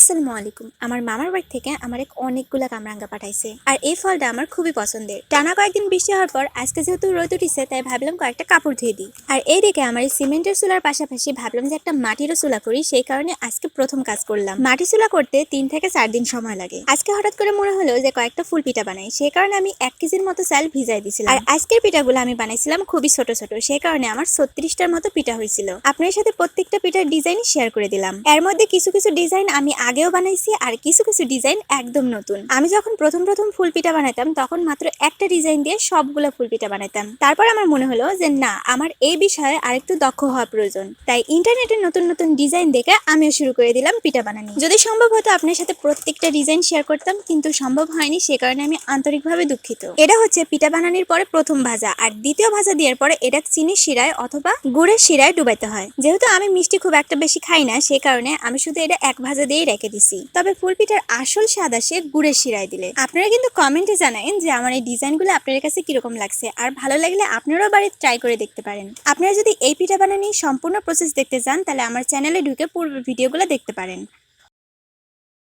আসসালামু আলাইকুম। আমার মামার বাড়ি থেকে আমার অনেকগুলা কামরাঙ্গা পাঠাইছে, আর এই ফলটা আমার খুবই পছন্দের। টানা কয়েকদিন বৃষ্টি হওয়ার পর আজকে যেহেতু রোদ উঠিছে, তাই ভাবলাম কয়েকটা কাপড় ধুয়ে দিই। আর এইদিকে আমার এই সিমেন্টের চুলার পাশাপাশি ভাবলাম যে একটা মাটিরও চুলা করি, সেই কারণে আজকে প্রথম কাজ করলাম। মাটি চুলা করতে 3 থেকে 4 দিন সময় লাগে। আজকে হঠাৎ করে মনে হলো যে কয়েকটা ফুল পিঠা বানাই, সেই কারণে আমি 1 কেজির মতো চাল ভিজাই দিয়েছিলাম। আর আজকের পিঠাগুলো আমি বানাইছিলাম খুবই ছোট ছোট, সেই কারণে আমার 36টার মতো পিঠা হয়েছিল। আপনার সাথে প্রত্যেকটা পিঠার ডিজাইন শেয়ার করে দিলাম। এর মধ্যে কিছু কিছু ডিজাইন আমি আগেও বানাইছি, আর কিছু কিছু ডিজাইন একদম নতুন। আমি যখন প্রথম ফুল পিঠা বানাইতাম তখন মাত্র একটা ডিজাইন দিয়ে সবগুলো ফুল পিঠা বানাইতাম। তারপর আমার মনে হলো যে না, আমার এই বিষয়ে আরেকটু দক্ষ হওয়া প্রয়োজন। তাই ইন্টারনেটে নতুন নতুন ডিজাইন দেখে আমিও শুরু করে দিলাম পিঠা বানানো। যদি সম্ভব হতো আপনার সাথে প্রত্যেকটা ডিজাইন শেয়ার করতাম, কিন্তু সম্ভব হয়নি, সে কারণে আমি আন্তরিকভাবে দুঃখিত। এটা হচ্ছে পিঠা বানানোর পরে প্রথম ভাজা, আর দ্বিতীয় ভাজা দেওয়ার পরে এটা চিনির শিরায় অথবা গুড়ের শিরায় ডুবাইতে হয়। যেহেতু আমি মিষ্টি খুব একটা বেশি খাই না, সে কারণে আমি শুধু এটা এক ভাজা দিয়েই রেখে দিছি। তবে ফুল পিঠার আসল স্বাদ আসে গুড়ের শিরায় দিলে। আপনারা কিন্তু কমেন্টে জানান যে আমার এই ডিজাইনগুলো আপনাদের কাছে কিরকম লাগছে, আর ভালো লাগলে আপনারাও বাড়িতে ট্রাই করে দেখতে পারেন। আপনারা যদি এই পিঠা বানানোর সম্পূর্ণ প্রসেস দেখতে চান, তাহলে আমার চ্যানেলে ঢুকে পূর্বের ভিডিওগুলো দেখতে পারেন।